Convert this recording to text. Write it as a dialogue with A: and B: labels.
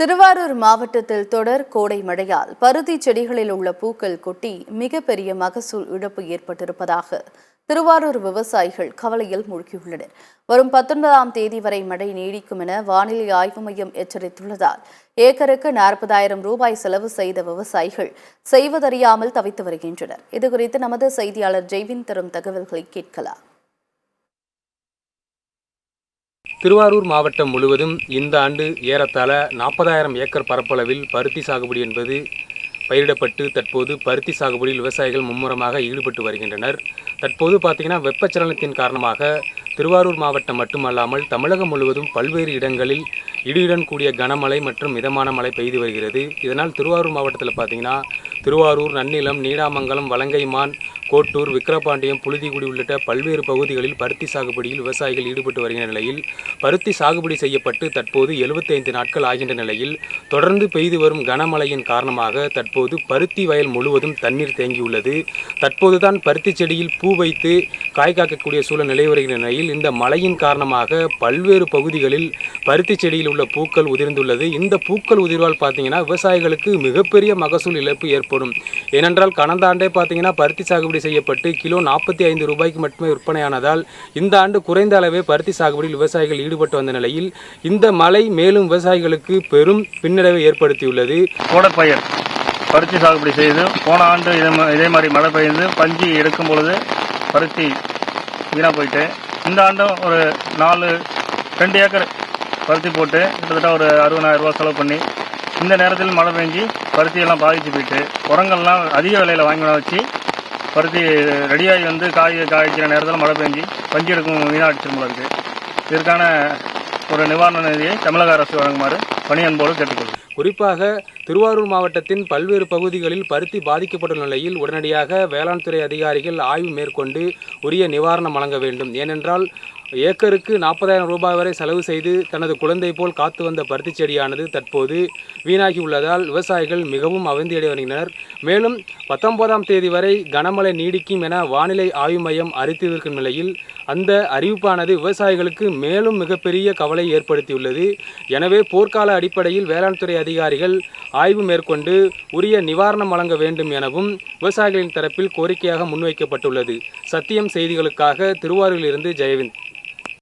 A: திருவாரூர் மாவட்டத்தில் தொடர் கோடை மழையால் பருத்தி செடிகளில் உள்ள பூக்கள் கொட்டி மிகப்பெரிய மகசூல் இழப்பு ஏற்பட்டிருப்பதாக திருவாரூர் விவசாயிகள் கவலையில் மூழ்கியுள்ளனர். வரும் 19ஆம் தேதி வரை மழை நீடிக்கும் என வானிலை ஆய்வு மையம் எச்சரித்துள்ளதால் ஏக்கருக்கு 40,000 ரூபாய் செலவு செய்த விவசாயிகள் செய்வதறியாமல் தவித்து வருகின்றனர். இதுகுறித்து நமது செய்தியாளர் ஜெய்வின் தரும் தகவல்களை கேட்கலாம்.
B: திருவாரூர் மாவட்டம் முழுவதும் இந்த ஆண்டு ஏறத்தாழ 40,000 ஏக்கர் பரப்பளவில் பருத்தி சாகுபடி என்பது பயிரிடப்பட்டு தற்போது பருத்தி சாகுபடியில் விவசாயிகள் மும்முரமாக ஈடுபட்டு வருகின்றனர். தற்போது பார்த்தீங்கன்னா வெப்பச்சலனத்தின் காரணமாக திருவாரூர் மாவட்டம் மட்டுமல்லாமல் தமிழகம் முழுவதும் பல்வேறு இடங்களில் இடியுடன் கூடிய கனமழை மற்றும் மிதமான மழை பெய்து வருகிறது. இதனால் திருவாரூர் மாவட்டத்தில் பார்த்தீங்கன்னா திருவாரூர், நன்னிலம், நீடாமங்கலம், வலங்கைமான், கோட்டூர், விக்கிரபாண்டியம், புழுதிக்குடி உள்ளிட்ட பல்வேறு பகுதிகளில் பருத்தி சாகுபடியில் விவசாயிகள் ஈடுபட்டு வருகின்ற நிலையில் பருத்தி சாகுபடி செய்யப்பட்டு தற்போது 75 நாட்கள் ஆகின்ற நிலையில் தொடர்ந்து பெய்து வரும் கனமழையின் காரணமாக தற்போது பருத்தி வயல் முழுவதும் தண்ணீர் தேங்கியுள்ளது. தற்போதுதான் பருத்தி செடியில் பூ வைத்து காய் காக்கக்கூடிய சூழல் நிலை வருகின்ற நிலையில் இந்த மழையின் காரணமாக பல்வேறு பகுதிகளில் பருத்தி செடியில் உள்ள பூக்கள் உதிர்ந்துள்ளது. இந்த பூக்கள் உதிர்வால் பார்த்தீங்கன்னா விவசாயிகளுக்கு மிகப்பெரிய மகசூல் இழப்பு ஏற்படும். ஏனென்றால் கடந்த ஆண்டே பார்த்தீங்கன்னா பருத்தி சாகுபடி செய்யப்பட்டு கிலோ 45 ரூபாய்க்கு மட்டுமே விற்பனையானதால் இந்த ஆண்டு குறைந்த அளவே பருத்தி சாகுபடியில் விவசாயிகள் ஈடுபட்டு வந்த நிலையில் இந்த மழை மேலும் விவசாயிகளுக்கு பெரும் பின்னடைவை ஏற்படுத்தியுள்ளது.
C: கோடைப்பயிர் பருத்தி சாகுபடி செய்து போன ஆண்டு இதே மாதிரி மழை பெய்து பஞ்சு எடுக்கும் பொழுது பருத்தி வீணாக போயிட்டு இந்த ஆண்டும் ஒரு 2 ஏக்கர் பருத்தி போட்டு கிட்டத்தட்ட ஒரு 60,000 ரூபா செலவு பண்ணி இந்த நேரத்தில் மழை பெஞ்சு பருத்தியெல்லாம் பாதிச்சு போயிட்டு உரங்கள்லாம் அதிக விலையில் வாங்கி வச்சு பருத்தி ரெடியாகி வந்து காய்க்கிற நேரத்தில் மழை பெஞ்சு பஞ்சு எடுக்கும் வீணாடிச்சிருமோல இருக்குது. இதற்கான ஒரு நிவாரண நிதியை தமிழக அரசு வழங்குமாறு பணியன்போடு கேட்டுக்கொள்ளும்.
B: குறிப்பாக திருவாரூர் மாவட்டத்தின் பல்வேறு பகுதிகளில் பருத்தி பாதிக்கப்பட்டுள்ள நிலையில் உடனடியாக வேளாண் துறை அதிகாரிகள் ஆய்வு மேற்கொண்டு உரிய நிவாரணம் வழங்க வேண்டும். ஏனென்றால் ஏக்கருக்கு 40,000 ரூபாய் வரை செலவு செய்து தனது குழந்தை போல் காத்து வந்த பருத்தி செடியானது தற்போது வீணாகி உள்ளதால் விவசாயிகள் மிகவும் அவதியடை வருகின்றனர். மேலும் 19ஆம் தேதி வரை கனமழை நீடிக்கும் என வானிலை ஆய்வு மையம் அறிவித்திருக்கும் நிலையில் அந்த அறிவிப்பானது விவசாயிகளுக்கு மேலும் மிகப்பெரிய கவலை ஏற்படுத்தியுள்ளது. எனவே போர்க்கால அடிப்படையில் வேளாண் துறை அதிகாரிகள் ஆய்வு மேற்கொண்டு உரிய நிவாரணம் வழங்க வேண்டும் எனவும் விவசாயிகளின் தரப்பில் கோரிக்கையாக முன்வைக்கப்பட்டுள்ளது. சத்தியம் செய்திகளுக்காக திருவாரூரிலிருந்து ஜெயவிந்த்.